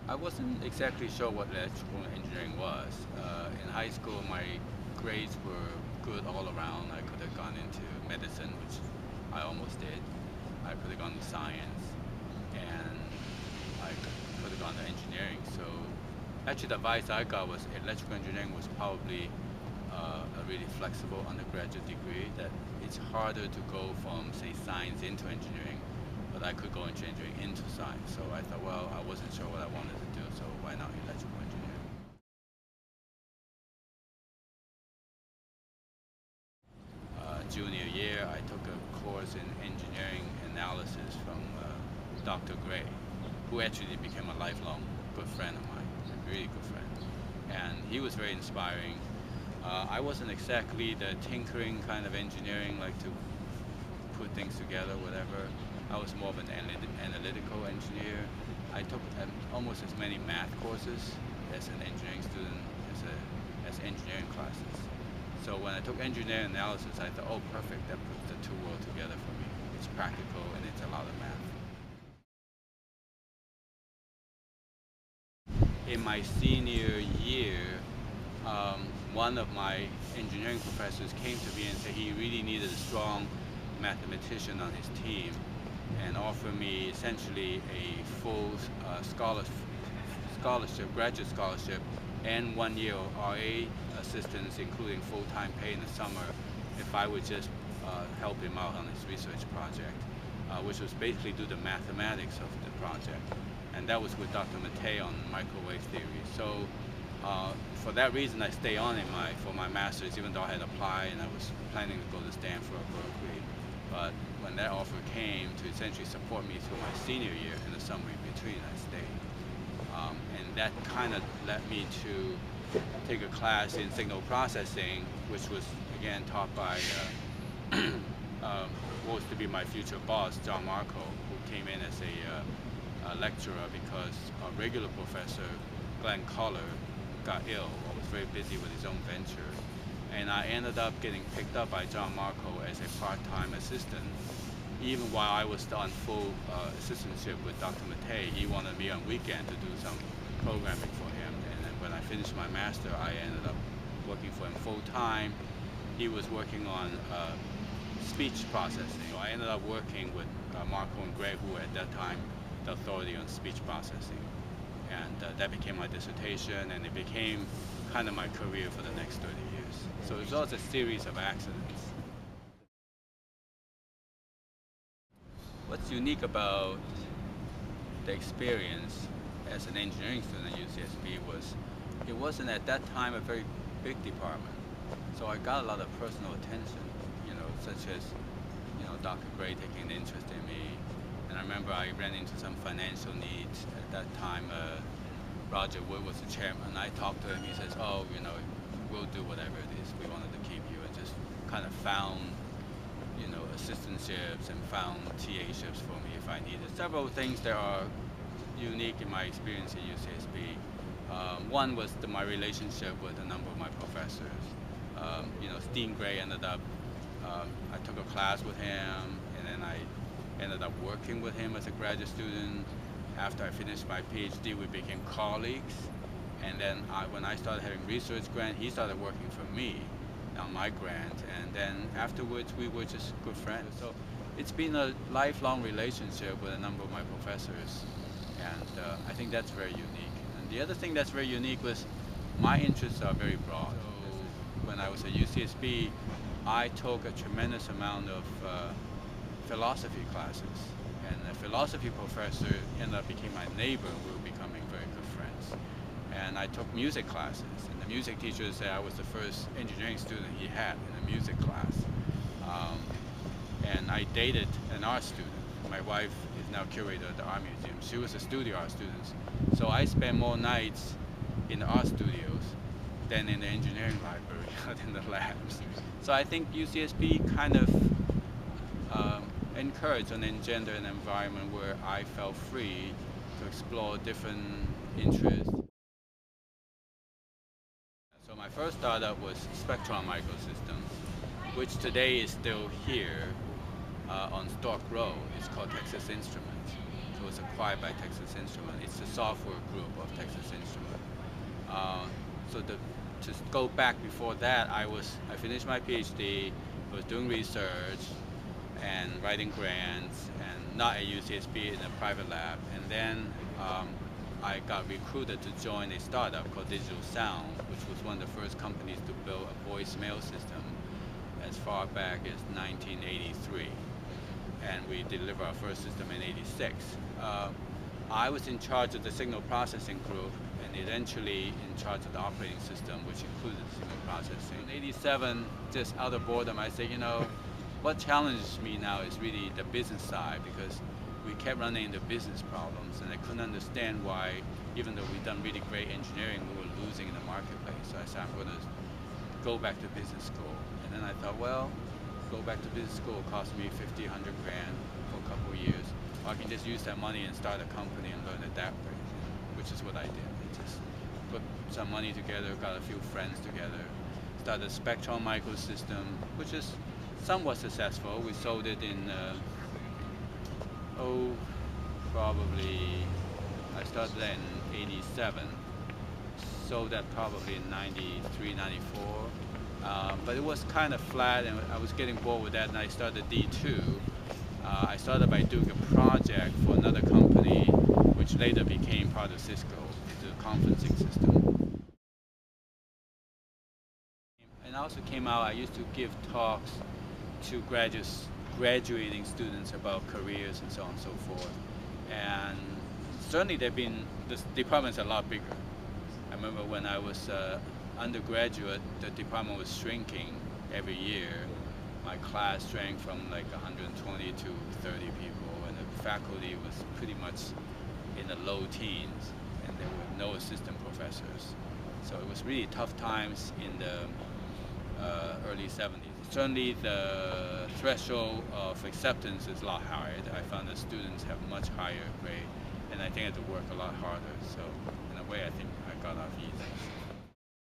I wasn't exactly sure what electrical engineering was. In high school, my grades were good all around. I could have gone into medicine, which I almost did. I could have gone to science, and I could have gone to engineering. So actually, the advice I got was electrical engineering was probably a really flexible undergraduate degree, that it's harder to go from, say, science into engineering, but I could go into engineering into science. So I thought, well, I wasn't sure what I wanted to do, so why not electrical engineering? Junior year, I took a course in engineering analysis from Dr. Gray, who actually became a lifelong good friend of mine, a really good friend. And he was very inspiring. I wasn't exactly the tinkering kind of engineering, like to put things together, whatever. I was more of an analytical engineer. I took almost as many math courses as an engineering student as engineering classes. So when I took engineering analysis, I thought, oh, perfect, that puts the two worlds together for me. It's practical and it's a lot of math. In my senior year, one of my engineering professors came to me and said he really needed a strong mathematician on his team, and offered me essentially a full scholarship, graduate scholarship, and 1 year of RA assistance, including full-time pay in the summer, if I would just help him out on his research project, which was basically do the mathematics of the project. And that was with Dr. Matei on microwave theory. So for that reason, I stayed on for my master's, even though I had applied and I was planning to go to Stanford or Berkeley. But when that offer came to essentially support me through my senior year, in the summer in between, I stayed. And that kind of led me to take a class in signal processing, which was again taught by what was to be my future boss, John Marco, who came in as a lecturer because a regular professor, Glenn Coller, got ill or was very busy with his own venture. And I ended up getting picked up by John Marco as a part-time assistant. Even while I was on full assistantship with Dr. Matei, he wanted me on weekend to do some programming for him. And then when I finished my master, I ended up working for him full-time. He was working on speech processing. So I ended up working with Marco and Gray, who were at that time the authority on speech processing. And that became my dissertation, and it became kind of my career for the next 30 years. So it was a series of accidents. What's unique about the experience as an engineering student at UCSB was it wasn't at that time a very big department. So I got a lot of personal attention, such as, Dr. Gray taking an interest in me. And I remember I ran into some financial needs at that time. Roger Wood was the chairman. I talked to him. He says, oh, we'll do whatever it is. We wanted to keep you, and just kind of found, assistantships and found TA-ships for me if I needed. Several things that are unique in my experience at UCSB. One was my relationship with a number of my professors. Steen Gray ended up, I took a class with him, and then I ended up working with him as a graduate student. After I finished my PhD, we became colleagues. And then when I started having research grant, he started working for me on my grant. And then afterwards, we were just good friends. So it's been a lifelong relationship with a number of my professors. And I think that's very unique. And the other thing that's very unique was my interests are very broad. So when I was at UCSB, I took a tremendous amount of philosophy classes. And a philosophy professor ended up becoming my neighbor. We were becoming very good friends. And I took music classes. And the music teacher said I was the first engineering student he had in a music class. And I dated an art student. My wife is now curator at the art museum. She was a studio art student. So I spent more nights in the art studios than in the engineering library, than the labs. So I think UCSB kind of encouraged and engendered an environment where I felt free to explore different interests. So my first startup was Spectron Microsystems, which today is still here on Stork Road. It's called Texas Instruments. So it was acquired by Texas Instruments. It's the software group of Texas Instruments. So to go back before that, I finished my PhD, I was doing research and writing grants, and not at UCSB, in a private lab. And then I got recruited to join a startup called Digital Sound, which was one of the first companies to build a voicemail system as far back as 1983. And we delivered our first system in '86. I was in charge of the signal processing group, and eventually in charge of the operating system, which included signal processing. In '87, just out of boredom, I said, you know, what challenges me now is really the business side, because we kept running into business problems, and I couldn't understand why, even though we've done really great engineering, we were losing in the marketplace. So I said, I'm going to go back to business school. And then I thought, well, go back to business school cost me 50, 100 grand for a couple of years. Or I can just use that money and start a company and learn it that way, which is what I did. I just put some money together, got a few friends together, started a Spectron microsystem, which is somewhat successful. We sold it in, probably, I started that in '87. Sold that probably in '93, '94. But it was kind of flat, and I was getting bored with that, and I started D2. I started by doing a project for another company, which later became part of Cisco, the conferencing system. And also came out, I used to give talks to graduating students about careers and so on and so forth. And certainly the department's a lot bigger. I remember when I was undergraduate, the department was shrinking every year. My class shrank from like 120 to 30 people, and the faculty was pretty much in the low teens, and there were no assistant professors. So it was really tough times in the early 70s. Certainly the threshold of acceptance is a lot higher. I found that students have much higher grade, and I think I had to work a lot harder. So in a way, I think I got off easy.